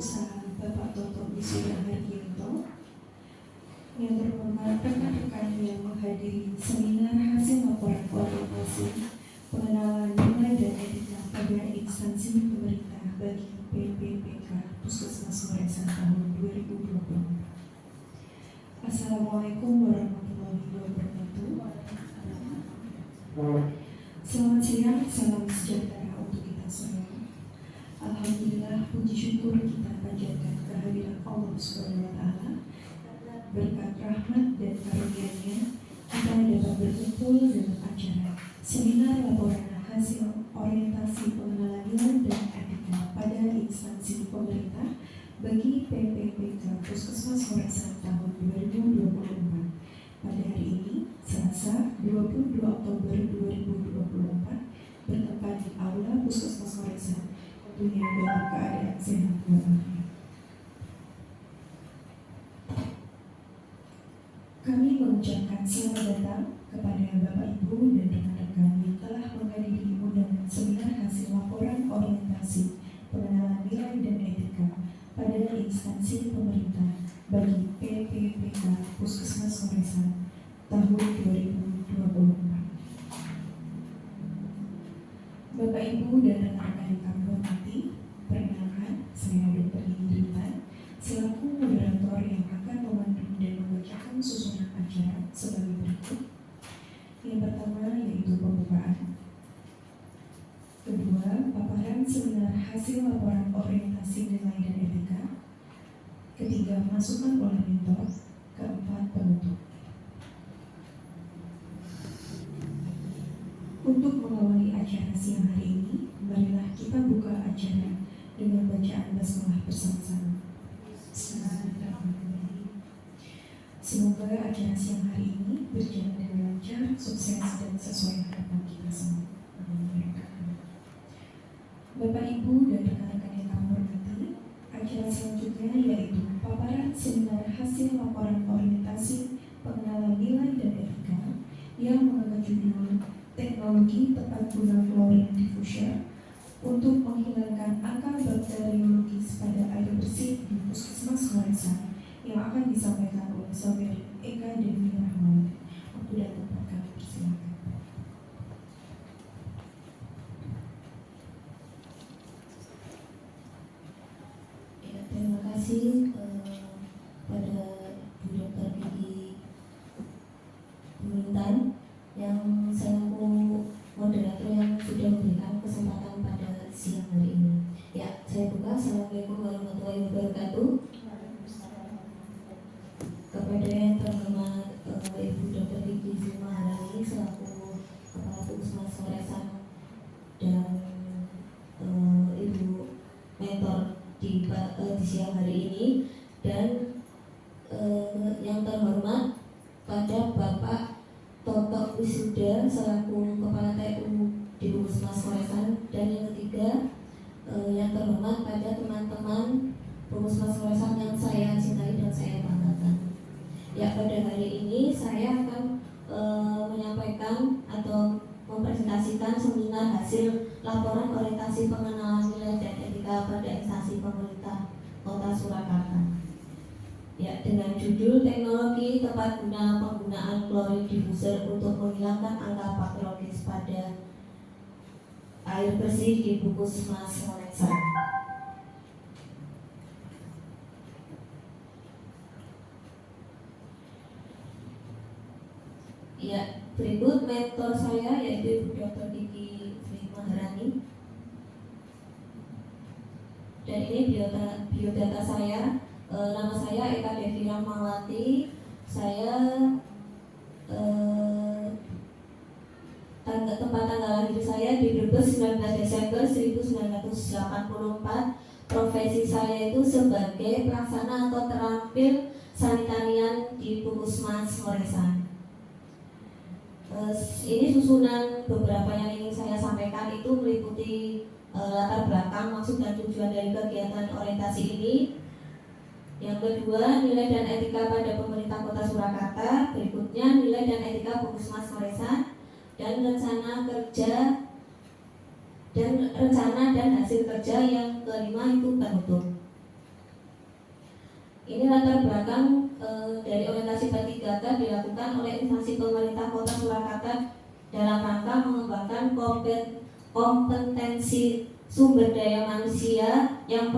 Usaha Bapak Toto Wisuda Hargianto, yang terhormat rekan-rekan yang menghadiri seminar hasil laporan orientasi pengenalan nilai dan etika pada instansi pemerintah bagi PPPK Puskesmas Ngoresan tahun 2020. Assalamualaikum warahmatullahi wabarakatuh. Selamat siang, salam sejahtera untuk kita semua. Alhamdulillah, puji syukur kita panjatkan kehadiran Allah Subhanahu wa Ta'ala. Berkat rahmat dan karunia-Nya, kita dapat berkumpul dalam acara seminar laporan hasil orientasi pengenalan nilai dan etika pada instansi pemerintah bagi PPPK Puskesmas Ngoresan tahun 2024. Pada hari ini, Selasa 22 Oktober 2024, bertempat di Aula Puskesmas Ngoresan, tentunya dalam keadaan sehat walafiat. Kami mengucapkan selamat datang kepada Bapak Ibu dan rekan-rekan yang telah menghadiri undangan seminar hasil laporan orientasi pengenalan nilai dan etika pada instansi pemerintah bagi PPPK Puskesmas Ngoresan tahun 2024. Bapak Ibu dan rekan-rekan yang kami hormati, perkenalkan, saya Dr. Indritan selaku moderator yang akan memandu dan membacakan susunan acara sebagai berikut. Yang pertama yaitu pembukaan. Kedua, paparan seminar hasil laporan orientasi nilai dan etika. Ketiga, masukan oleh mentor. Keempat, penutup. Untuk mengawali acara siang hari ini, marilah kita buka acara dengan bacaan basmalah bersama-sama. Semoga acara siang hari ini berjalan dengan lancar, sukses, dan sesuai harapan kita semua. Bapak, Ibu, dan rekan-rekan yang kami hormati, acara selanjutnya yaitu paparan seminar hasil laporan orientasi pengenalan nilai dan etika yang mengangkat judul Teknologi Tepat Guna Chlorine Diffuser untuk menghilangkan angka bakteriologis pada air bersih di Puskesmas Ngoresan yang akan disampaikan oleh Saudari Eka Dewi Rahmawati. Waktu dan tempat kami persilakan. Terima kasih pada Bu Dr. Vicky Bumintan yang selaku moderator yang sudah memberikan kesempatan pada siang hari ini. Ya, saya buka. Assalamualaikum warahmatullahi wabarakatuh. Kepada yang terhormat Ibu Dr. Vicky Maharani selaku Kepala Puskesmas Ngoresan dan Ibu mentor di siang hari ini, dan yang terhormat pada Bapak Toto Wisuda selaku Kepala TU di Puskesmas Ngoresan, dan yang ketiga yang terhormat pada teman-teman Puskesmas Ngoresan yang saya cintai dan saya banggakan. Ya, pada hari ini saya akan menyampaikan atau mempresentasikan seminar hasil laporan orientasi pengenalan nilai dan etika pada instansi pemerintah Kota Surakarta. Ya, dengan judul Teknologi Tepat Guna Penggunaan Chlorine Diffuser untuk menghilangkan angka bakteriologis pada air bersih di Puskesmas Ngoresan. Ya, berikut mentor saya yaitu Ibu Dr. Vicky Maharani. Dan ini biodata saya. Nama saya Eka Devi Rahmawati. Saya tempat tanggal lahir saya di Brebes 19 Desember 1984. Profesi saya itu sebagai pelaksana atau terampil sanitarian di Puskesmas Ngoresan. Ini susunan beberapa yang ingin saya sampaikan itu meliputi latar belakang, maksud dan tujuan dari kegiatan orientasi ini. Yang kedua, nilai dan etika pada pemerintah Kota Surakarta. Berikutnya, nilai dan etika Puskesmas Ngoresan, dan rencana dan hasil kerja. Yang kelima itu penutup. Ini latar belakang dari orientasi P3K dilakukan oleh instansi pemerintah Kota Surakarta dalam rangka mengembangkan kompetensi sumber daya manusia yang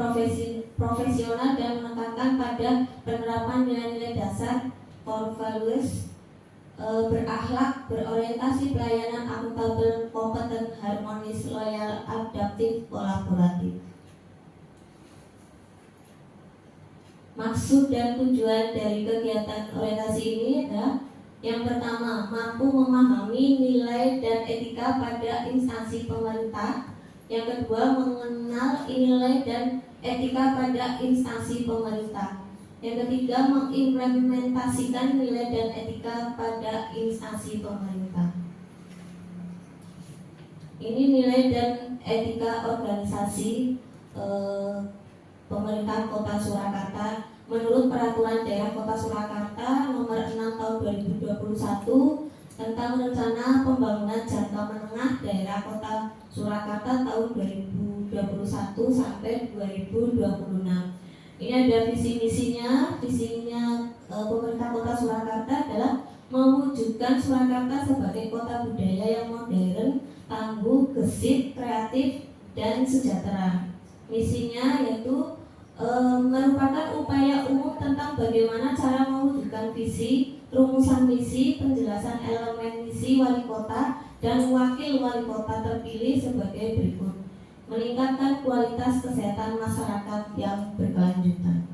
profesional dan menekankan pada penerapan nilai-nilai dasar core values, berakhlak, berorientasi pelayanan, akuntabel, kompeten, harmonis, loyal, adaptif, kolaboratif. Maksud dan tujuan dari kegiatan orientasi ini adalah yang pertama, mampu memahami nilai dan etika pada instansi pemerintah. Yang kedua, mengenal nilai dan etika pada instansi pemerintah. Yang ketiga, mengimplementasikan nilai dan etika pada instansi pemerintah. Ini nilai dan etika organisasi pemerintah Kota Surakarta menurut Peraturan Daerah Kota Surakarta Nomor 6 Tahun 2021 tentang Rencana Pembangunan Jangka Menengah Daerah Kota Surakarta tahun 2021 sampai 2026. Ini ada visi misinya. Visinya pemerintah Kota Surakarta adalah mewujudkan Surakarta sebagai kota budaya yang modern, tangguh, gesit, kreatif, dan sejahtera. Misinya yaitu merupakan upaya umum tentang bagaimana cara mewujudkan visi, rumusan misi, penjelasan elemen misi wali kota dan wakil wali kota terpilih sebagai berikut. Meningkatkan kualitas kesehatan masyarakat yang berkelanjutan.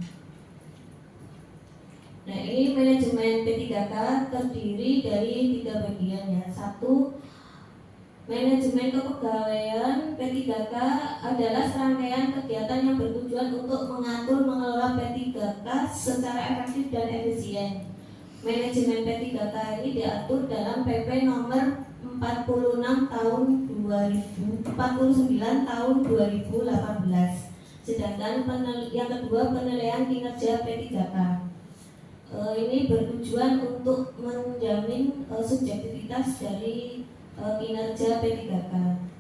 Nah, ini manajemen P3K terdiri dari 3 bagian ya. 1. Manajemen kepegawaian P3K adalah serangkaian kegiatan yang bertujuan untuk mengatur mengelola P3K secara efektif dan efisien. Manajemen P3K ini diatur dalam PP nomor 49 tahun 2018. Sedangkan yang kedua, penilaian kinerja P3K. Ini bertujuan untuk menjamin subjektivitas dari kinerja P3K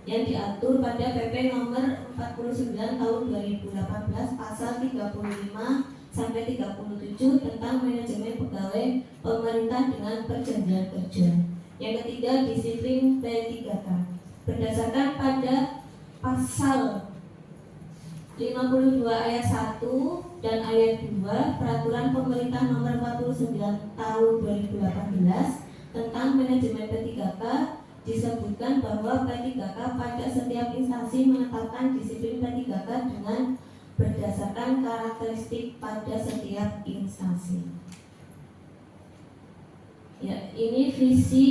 yang diatur pada PP nomor 49 tahun 2018 pasal 35 sampai 37 tentang manajemen pegawai pemerintah dengan perjanjian kerja. Yang ketiga, disiplin P3K berdasarkan pada pasal 52 ayat 1 dan ayat 2 Peraturan Pemerintah nomor 49 tahun 2018 tentang manajemen P3K disebutkan bahwa P3K pada setiap instansi menetapkan disiplin P3K dengan berdasarkan karakteristik pada setiap instansi. Ya, ini visi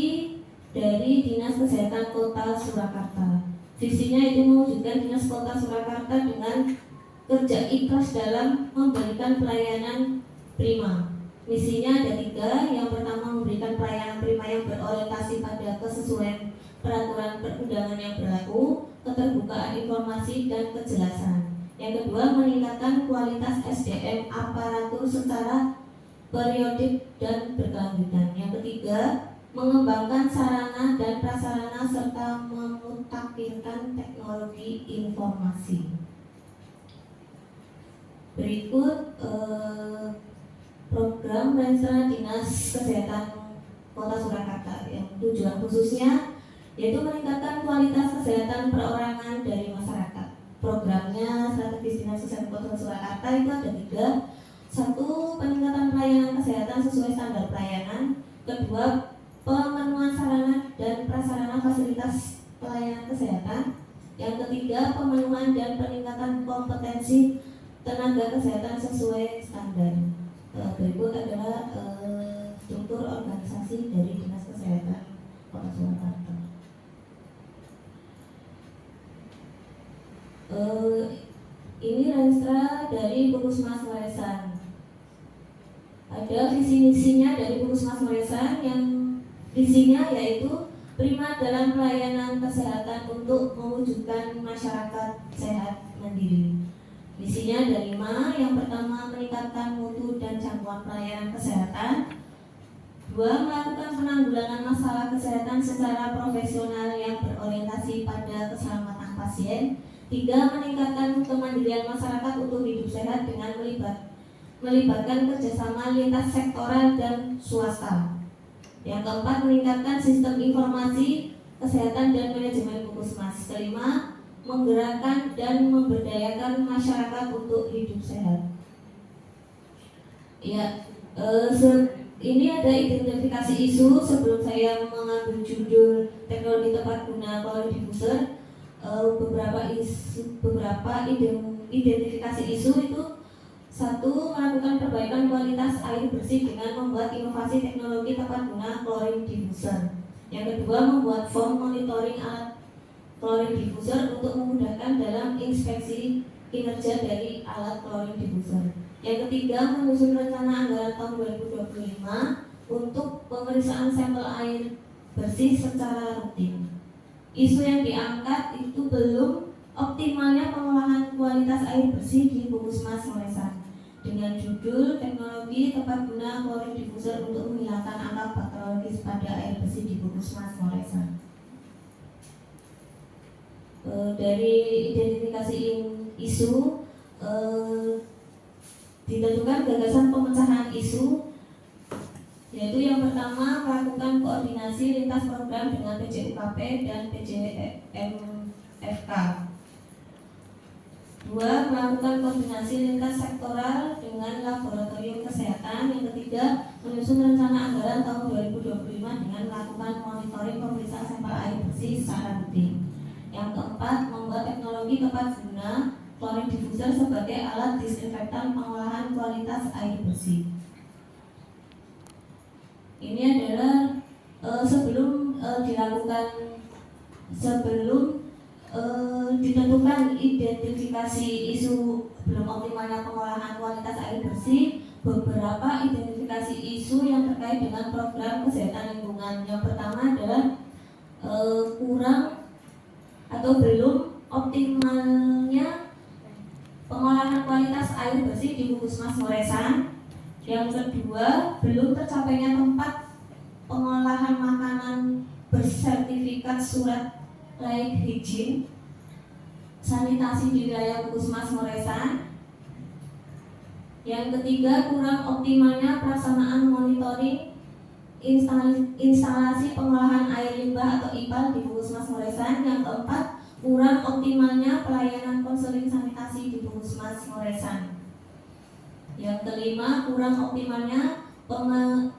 dari Dinas Kesehatan Kota Surakarta. Visinya itu mewujudkan Dinas Kota Surakarta dengan kerja ikhlas dalam memberikan pelayanan prima. Misinya ada 3. Yang pertama, memberikan pelayanan prima yang berorientasi pada kesesuaian peraturan perundangan yang berlaku, keterbukaan informasi dan kejelasan. Yang kedua, meningkatkan kualitas SDM aparatur secara periodik dan berkelanjutan. Yang ketiga, mengembangkan sarana dan prasarana serta memutakhirkan teknologi informasi. Berikut program Renstra Dinas Kesehatan Kota Surakarta yang tujuan khususnya yaitu meningkatkan kualitas kesehatan perorangan dari masyarakat. Programnya strategis Dinas Kesehatan Kota Surakarta itu ada 3. 1. Peningkatan pelayanan kesehatan sesuai standar pelayanan. 2. Pemenuhan sarana dan prasarana fasilitas pelayanan kesehatan. Yang ketiga, pemenuhan dan peningkatan kompetensi tenaga kesehatan sesuai standar. Berikut adalah struktur organisasi dari Dinas Kesehatan Kota Surakarta. Ini Renstra dari Puskesmas Meresan. Ada visi misinya dari Puskesmas Meresan yang visinya yaitu prima dalam pelayanan kesehatan untuk mewujudkan masyarakat sehat mandiri. Misinya ada 5. Yang pertama, meningkatkan mutu dan jangkauan pelayanan kesehatan. 2. Melakukan penanggulangan masalah kesehatan secara profesional yang berorientasi pada keselamatan pasien. 3. Meningkatkan kemandirian masyarakat untuk hidup sehat dengan melibatkan kerjasama lintas sektoral dan swasta. Yang keempat, meningkatkan sistem informasi kesehatan dan manajemen Puskesmas. Kelima, menggerakkan dan memberdayakan masyarakat untuk hidup sehat. Ya, ini ada identifikasi isu. Sebelum saya mengambil judul teknologi tepat guna chlorine diffuser, beberapa identifikasi isu itu: satu, melakukan perbaikan kualitas air bersih dengan membuat inovasi teknologi tepat guna chlorine diffuser. Yang kedua, membuat form monitoring alat chlorine diffuser untuk memudahkan dalam inspeksi kinerja dari alat chlorine diffuser. Yang ketiga, menyusun rencana anggaran tahun 2025 untuk pemeriksaan sampel air bersih secara rutin. Isu yang diangkat itu belum optimalnya pengolahan kualitas air bersih di Puskesmas Ngoresan, dengan judul teknologi tepat guna chlorine diffuser untuk menghilangkan angka bakteriologis pada air bersih di Puskesmas Ngoresan. Dari identifikasi isu, ditentukan gagasan pemecahan isu, yaitu yang pertama, melakukan koordinasi lintas program dengan PJUKP dan PJMFK. Dua, melakukan koordinasi lintas sektoral dengan laboratorium kesehatan. Yang ketiga, menyusun rencana anggaran tahun 2025 dengan melakukan monitoring pemeriksaan sampel air bersih secara rutin. Yang keempat, membuat teknologi tepat guna chlorine diffuser sebagai alat disinfektan pengolahan kualitas air bersih. Ini adalah sebelum ditentukan identifikasi isu belum optimalnya pengolahan kualitas air bersih, beberapa identifikasi isu yang terkait dengan program kesehatan lingkungan. Yang pertama adalah kurang atau belum optimalnya pengolahan kualitas air bersih di Puskesmas Ngoresan. Yang kedua, belum tercapainya tempat pengolahan makanan bersertifikat surat layak higien sanitasi di wilayah Puskesmas Ngoresan. Yang ketiga, kurang optimalnya pelaksanaan monitoring instalasi pengolahan air limbah atau IPAL di Puskesmas Ngoresan. Yang keempat, kurang optimalnya pelayanan konseling sanitasi di Puskesmas Ngoresan. Yang kelima, kurang optimalnya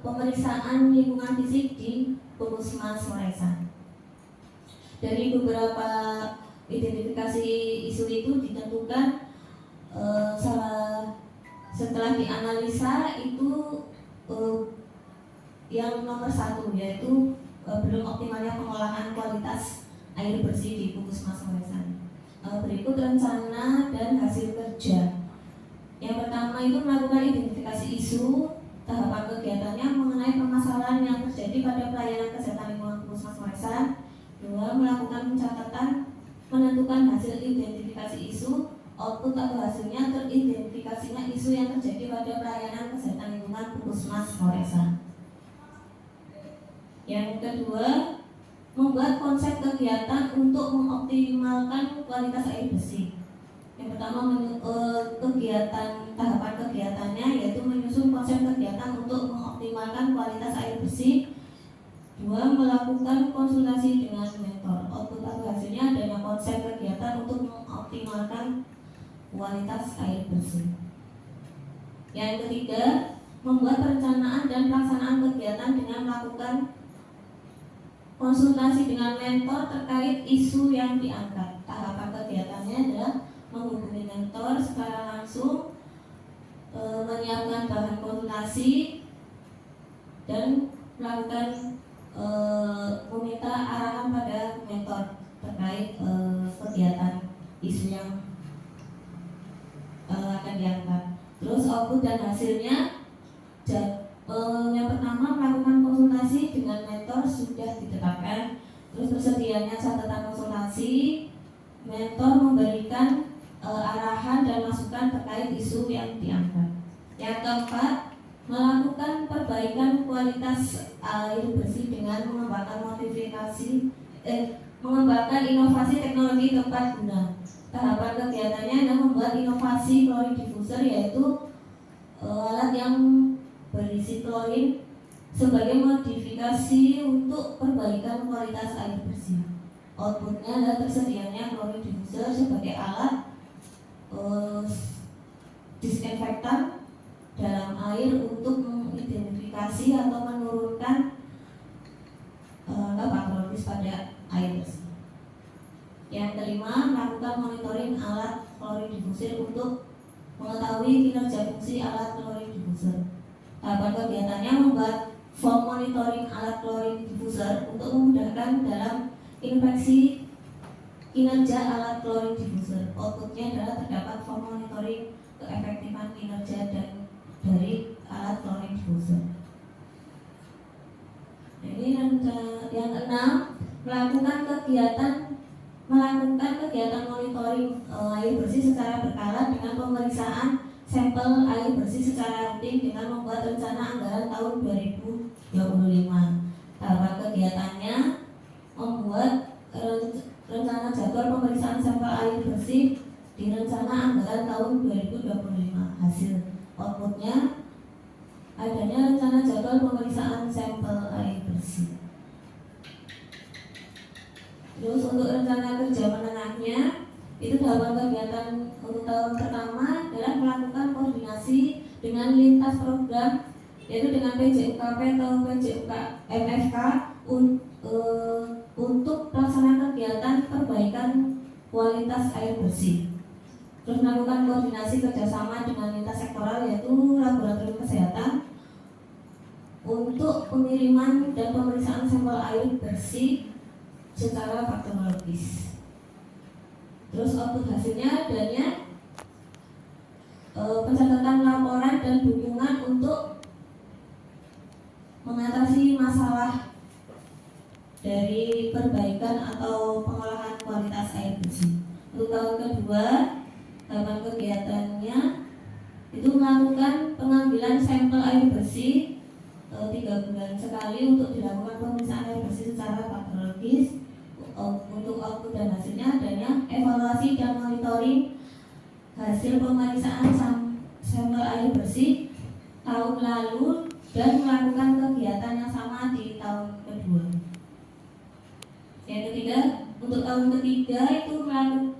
pemeriksaan lingkungan fisik di Puskesmas Ngoresan. Dari beberapa identifikasi isu itu ditentukan setelah dianalisa itu yang nomor satu, yaitu belum optimalnya pengolahan kualitas air bersih di Puskesmas Ngoresan. Berikut rencana dan hasil kerja. Yang pertama itu melakukan identifikasi isu, tahapan kegiatannya mengenai permasalahan yang terjadi pada pelayanan kesehatan lingkungan Puskesmas Ngoresan. Dua, melakukan pencatatan, menentukan hasil identifikasi isu, output atau hasilnya teridentifikasinya isu yang terjadi pada pelayanan kesehatan lingkungan Puskesmas Ngoresan. Yang kedua, membuat konsep kegiatan untuk mengoptimalkan kualitas air bersih. Yang pertama, tahapan kegiatannya yaitu menyusun konsep kegiatan untuk mengoptimalkan kualitas air bersih. Dua, melakukan konsultasi dengan mentor. Output atau hasilnya adanya konsep kegiatan untuk mengoptimalkan kualitas air bersih. Yang ketiga, membuat perencanaan dan pelaksanaan kegiatan dengan melakukan konsultasi dengan mentor terkait isu yang diangkat. Tahapan kegiatannya adalah menghubungi mentor secara langsung, menyiapkan bahan konsultasi, dan melakukan meminta arahan pada mentor terkait kegiatan isu yang akan diangkat. Terus output dan hasilnya, yang pertama melakukan konsultasi dengan mentor sudah ditetapkan. Terus tersedianya catatan konsultasi, mentor memberikan arahan dan masukan terkait isu yang diangkat. Yang keempat, melakukan perbaikan kualitas air bersih dengan mengembangkan inovasi teknologi tepat guna. Tahapan kegiatannya adalah membuat inovasi chlorine diffuser, yaitu alat yang berisi klorin sebagai modifikasi untuk perbaikan kualitas air bersih. Outputnya adalah tersedianya klorin diffuser sebagai alat disinfektan dalam air untuk mengidentifikasi atau menurunkan patologis pada air bersih. Yang kelima, melakukan monitoring alat klorin diffuser untuk mengetahui kinerja fungsi alat klorin diffuser. Tahapan kegiatannya membuat form monitoring alat klorin diffuser untuk memudahkan dalam inspeksi kinerja alat klorin diffuser. Outputnya adalah terdapat form monitoring keefektifan kinerja dari alat klorin diffuser. Ini yang keenam, melakukan kegiatan monitoring air bersih secara berkala dengan pemeriksaan sampel air bersih secara rutin dengan membuat rencana anggaran tahun 2025. Tahapan kegiatannya membuat rencana jadwal pemeriksaan sampel air bersih di rencana anggaran tahun 2025. Hasil outputnya adanya rencana jadwal pemeriksaan sampel air bersih. Terus untuk rencana kerja menengahnya, itu dalam kegiatan untuk tahun pertama adalah melakukan koordinasi dengan lintas program, yaitu dengan PJUKP atau PJUK-MFK untuk pelaksanaan kegiatan perbaikan kualitas air bersih. Terus melakukan koordinasi kerjasama dengan lintas sektoral, yaitu laboratorium kesehatan untuk pengiriman dan pemeriksaan sampel air bersih secara patologis. Terus output hasilnya adanya pencatatan laporan dan dukungan untuk mengatasi masalah dari perbaikan atau pengolahan kualitas air bersih. Untuk tahun kedua, tahapan kegiatannya itu melakukan pengambilan sampel air bersih 3 bulan sekali untuk dilakukan pemeriksaan air bersih secara patologis. Untuk output dan hasilnya adanya evaluasi dan monitoring hasil pemeriksaan sampel air bersih tahun lalu dan melakukan kegiatan yang sama di tahun kedua. Yang ketiga, untuk tahun ketiga itu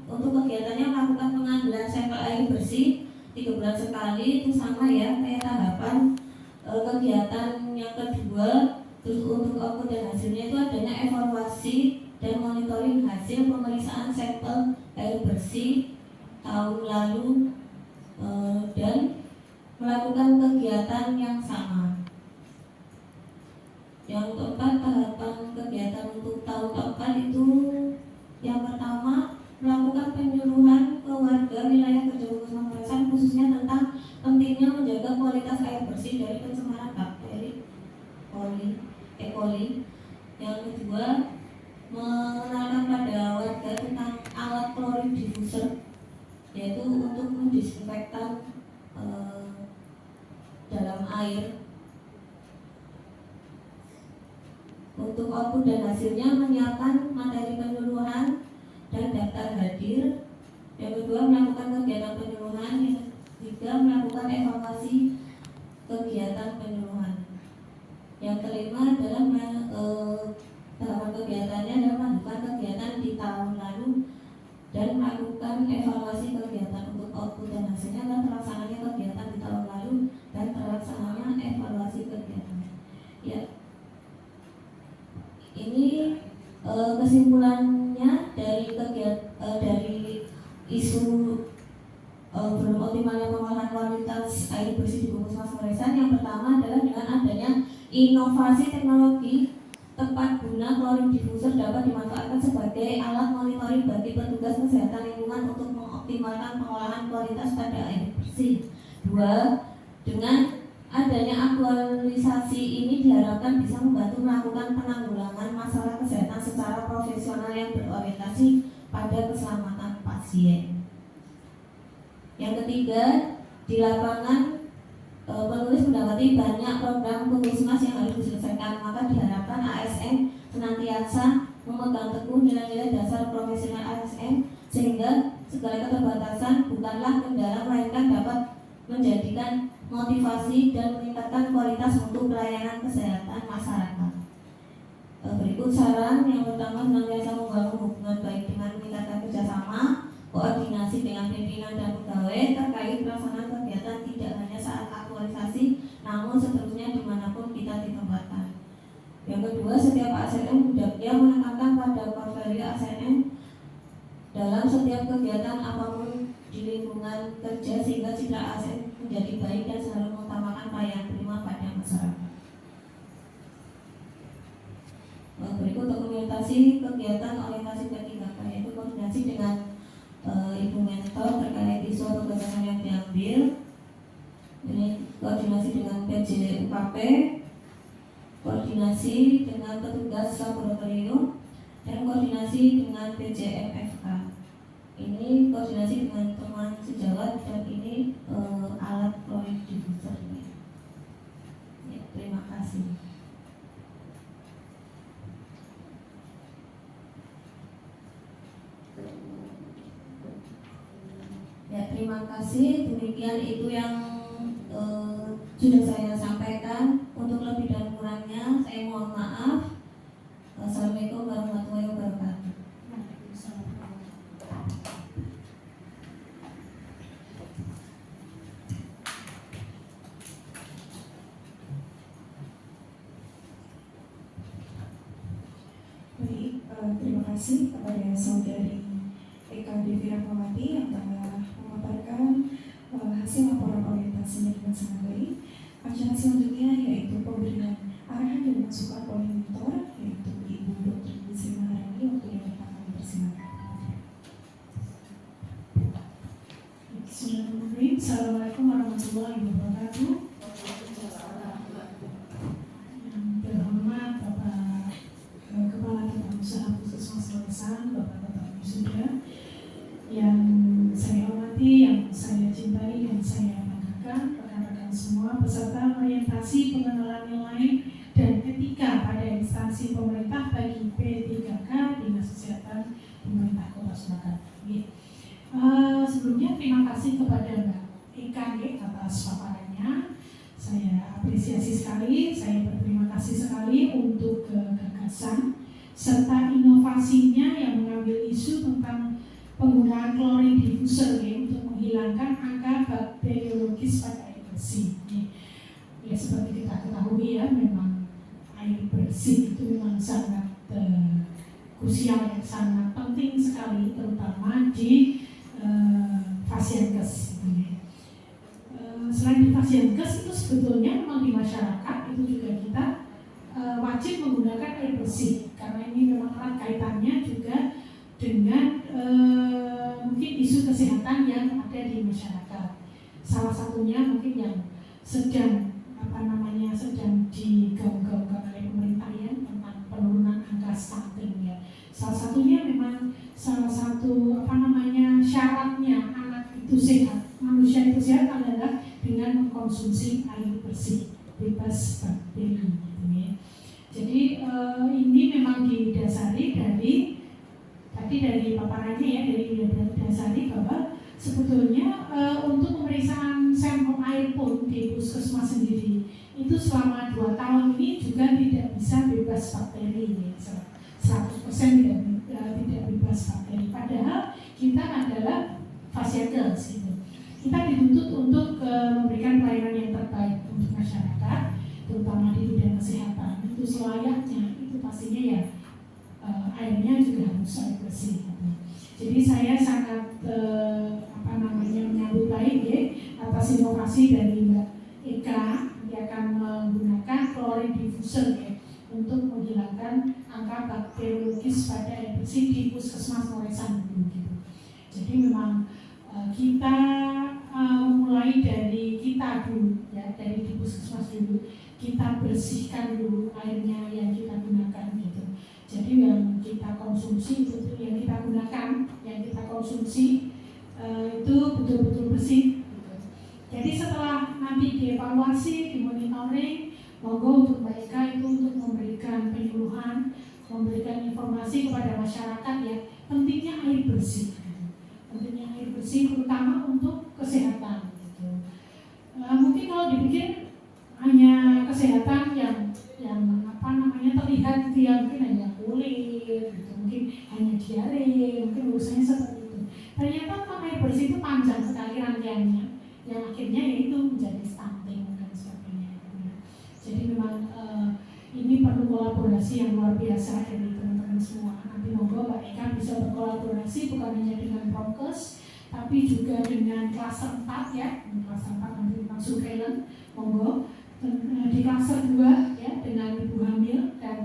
untuk kegiatannya melakukan pengambilan sampel air bersih 3 bulan sekali, itu sama ya kayak tahapan kegiatan yang kedua. Terus untuk output dan hasilnya itu adanya evaluasi dan monitoring hasil pemeriksaan sampel air bersih tahun lalu dan melakukan kegiatan yang sama. Yang keempat, tahapan kegiatan untuk tahun keempat itu yang pertama melakukan penyuluhan ke warga wilayah kerja Puskesmas Meresan khususnya tentang pentingnya menjaga kualitas air bersih dari pencemaran bakteri E. coli. Yang kedua, mengenalkan pada warga tentang alat klorin diffuser, yaitu untuk mendisinfektan dalam air. Untuk output dan hasilnya menyiapkan materi penyuluhan dan daftar hadir. Yang kedua, melakukan kegiatan penyuluhan. Yang ketiga, melakukan evaluasi kegiatan penyuluhan. Yang kelima adalah tahapan kegiatannya adalah melakukan kegiatan di tahun lalu dan melakukan evaluasi kegiatan. Untuk output dan hasilnya adalah terlaksananya kegiatan di tahun lalu dan terlaksananya evaluasi kegiatan. Ya, ini kesimpulannya dari dari isu belum optimalnya pengolahan kualitas air bersih di Puskesmas Meresan. Yang pertama adalah dengan adanya inovasi teknologi tepat guna klorin diffuser dapat dimanfaatkan sebagai alat monitoring bagi petugas kesehatan lingkungan untuk mengoptimalkan pengolahan kualitas pada air bersih. 2. Dengan adanya aktualisasi ini diharapkan bisa membantu melakukan penanggulangan masalah kesehatan secara profesional yang berorientasi pada keselamatan pasien. Yang ketiga, di lapangan penulis mendapati banyak program puskesmas yang harus diselesaikan, maka diharapkan ASN senantiasa memegang teguh nilai-nilai dasar profesional ASN sehingga segala keterbatasan bukanlah kendala melainkan dapat menjadikan motivasi dan meningkatkan kualitas mutu pelayanan kesehatan masyarakat. Berikut saran. Yang pertama, senantiasa membangun hubungan baik dengan meningkatkan kerjasama, koordinasi dengan pimpinan dan pegawai terkait pelaksanaan kegiatan tidak hanya saat aktualisasi, namun seterusnya dimanapun kita ditempatkan. Yang kedua, setiap ASN hendaknya menekankan pada core value ASN dalam setiap kegiatan apapun di lingkungan kerja sehingga citra ASN menjadi baik dan selalu mengutamakan pelayanan prima pada masyarakat. Berikut dokumentasi kegiatan orientasi P3K, yaitu koordinasi dengan Ibu Mentor terkait isu atau gagasan yang diambil. Ini koordinasi dengan PJ UKP, koordinasi dengan petugas laboratorium, dan koordinasi dengan PJMFK. Ini koordinasi dengan teman sejawat, dan ini alat fluid diffusernya. Ya, terima kasih. Ya, terima kasih. Demikian itu yang sudah saya sampaikan. Untuk lebih dan kurangnya saya mohon maaf. Assalamualaikum warahmatullahi wabarakatuh. Baik, terima kasih kepada saudari Eka Devi Rahmawati yang telah memaparkan hasil laporan orientasinya dengan sangat baik. Acara selanjutnya yaitu pemberian arahan dan masukan oleh mentor, yaitu Ibu Dr. Sri Maharani. Waktunya Bapak kami persilakan. Sudah memberi. Assalamualaikum warahmatullahi wabarakatuh. Yang terhormat Bapak Kepala Tata Usaha Puskesmas Loresan, Bapak Wisuda, yang saya hormati, yang saya cintai, yang saya banggakan, rekan-rekan semua peserta orientasi pengenalan nilai dan etika pada instansi pemerintah bagi P3K Dinas Kesehatan Pemerintah Kota Surakarta. Sebelumnya terima kasih kepada Mbak Eka atas paparannya. Saya apresiasi sekali, saya berterima kasih sekali untuk gagasan serta inovasinya yang mengambil isu tentang penggunaan klorin diffuser untuk menghilangkan angka bakteriologis pada air bersih. Ya, seperti kita ketahui ya, memang air bersih itu memang sangat krusial, sangat penting sekali, terutama di Fasienkes. Selain di Fasienkes, itu sebetulnya memang di masyarakat itu juga kita wajib menggunakan air bersih, karena ini memang erat kaitannya juga dengan mungkin isu kesehatan yang ada di masyarakat. Salah satunya mungkin yang sedang sedang digaung-gaungkan oleh pemerintah ya, tentang penurunan angka stunting ya. Salah satunya memang salah satu syaratnya anak itu sehat, manusia itu sehat adalah dengan mengkonsumsi air bersih bebas bakteri gitu ya. Jadi ini memang didasari dari paparannya ya, dari dasari bahwa sebetulnya untuk pemeriksaan sampel air pun di puskesmas sendiri itu selama 2 tahun ini juga tidak bisa bebas bakteri ya, 100% tidak bebas bakteri. Padahal kita adalah Fasienkes gitu. Kita dituntut untuk memberikan pelayanan yang terbaik untuk masyarakat, terutama di bidang kesehatan. Itu selayaknya, itu pastinya ya airnya juga harus air bersih. Jadi saya sangat menyambut baik ya atas inovasi dari Mbak Eka yang akan menggunakan klorin diffuser ya untuk menghilangkan angka bakteriologis pada air bersih di Puskesmas Loresan dulu gitu. Jadi memang kita mulai dari kita dulu ya, dari di Puskesmas dulu kita bersihkan dulu airnya yang kita gunakan gitu. Jadi yang kita konsumsi itu yang kita gunakan, yang kita konsumsi itu betul-betul bersih gitu. Jadi setelah nanti dievaluasi, dimonitoring, monggo untuk mereka itu untuk memberikan penyuluhan, memberikan informasi kepada masyarakat ya pentingnya air bersih gitu. Pentingnya air bersih terutama untuk kesehatan gitu. Mungkin kalau dipikir hanya kesehatan yang apa namanya terlihat itu ya, mungkin hanya kulit gitu, mungkin hanya diare, mungkin urusannya seperti itu. Ternyata air bersih itu panjang sekali rangkaiannya, yang akhirnya yaitu menjadi stunting dan sebagainya. Jadi memang ini perlu kolaborasi yang luar biasa dari teman-teman semua. Nanti monggo Mbak Eka bisa berkolaborasi bukan hanya dengan Prokes, tapi juga dengan klaster 4 ya, klaster 4 nanti tentang surveillance, monggo. Di klaster 2 ya dengan ibu hamil dan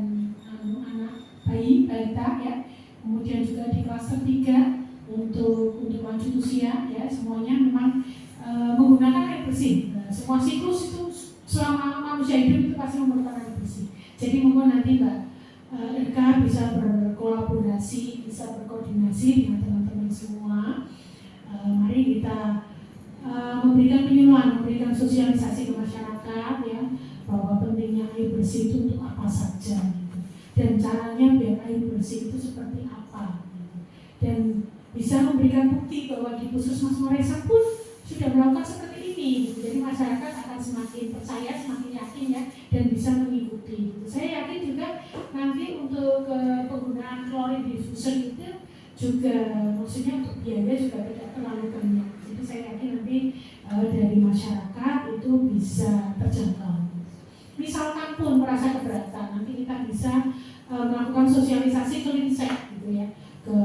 anak bayi, balita ya. Kemudian juga di klaster 3 untuk lanjut usia ya, semuanya memang menggunakan air bersih. Semua siklus itu selama manusia hidup itu pasti memerlukan air bersih. Jadi monggo nanti Mbak Eka bisa berkolaborasi, bisa berkoordinasi dengan teman-teman semua. Mari kita memberikan penyuluhan, memberikan sosialisasi ke masyarakat ya, bahwa pentingnya air bersih itu untuk apa saja gitu. Dan caranya biar air bersih itu seperti apa gitu. Dan bisa memberikan bukti bahwa di Puskesmas Moresa pun sudah melakukan seperti ini gitu. Jadi masyarakat akan semakin percaya, semakin yakin ya, dan bisa mengikuti gitu. Saya yakin juga nanti untuk penggunaan klorin diffuser itu juga maksudnya untuk biaya juga tidak terlalu banyak. Jadi saya yakin nanti dari masyarakat itu bisa terjangkau. Misalkan pun merasa keberatan, nanti kita bisa melakukan sosialisasi ke Linsek gitu ya, ke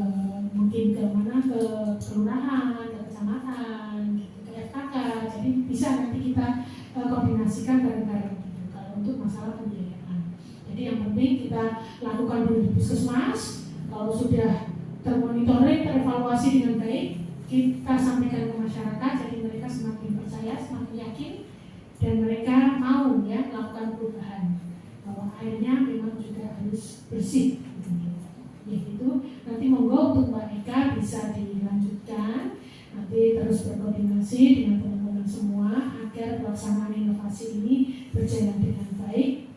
mungkin ke mana, ke kelurahan, ke kecamatan, gitu, ke FKK. Jadi bisa nanti kita koordinasikan bareng-bareng gitu, kalau untuk masalah pembiayaan. Jadi yang penting kita lakukan dulu di puskesmas. Kalau sudah termonitoring, terevaluasi dengan baik, kita sampaikan ke masyarakat, jadi mereka semakin percaya, semakin yakin, dan mereka mau ya melakukan perubahan bahwa airnya memang juga harus bersih. Ya itu nanti monggo untuk Mbak Eka bisa dilanjutkan, nanti terus berkoordinasi dengan teman-teman semua agar pelaksanaan inovasi ini berjalan dengan baik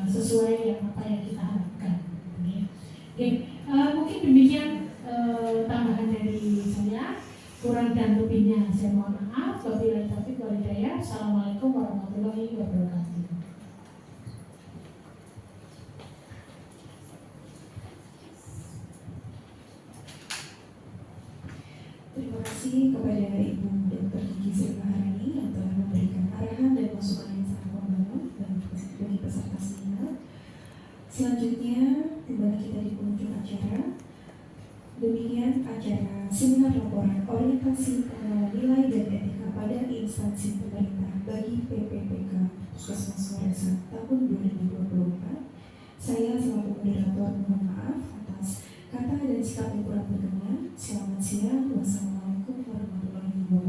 sesuai yang apa yang kita harapkan. Oke, mungkin demikian tambahan dari saya. Kurang dan lebihnya saya mohon maaf. Wabillahi taufiq wal hidayah. Assalamualaikum warahmatullahi wabarakatuh. Terima kasih kepada Ibu Dr. Kiki Sri Maharani yang telah memberikan arahan dan masukan yang sangat membangun bagi peserta seminar. Selanjutnya, kembali kita di penghujung acara. Demikian acara seminar laporan orientasi pengenalan nilai dan etika pada instansi pemerintah bagi PPPK Puskesmas Moresa tahun 2024. Saya selaku moderator mohon maaf atas kata dan sikap yang kurang berkenan. Selamat siang. Wassalamualaikum warahmatullahi wabarakatuh.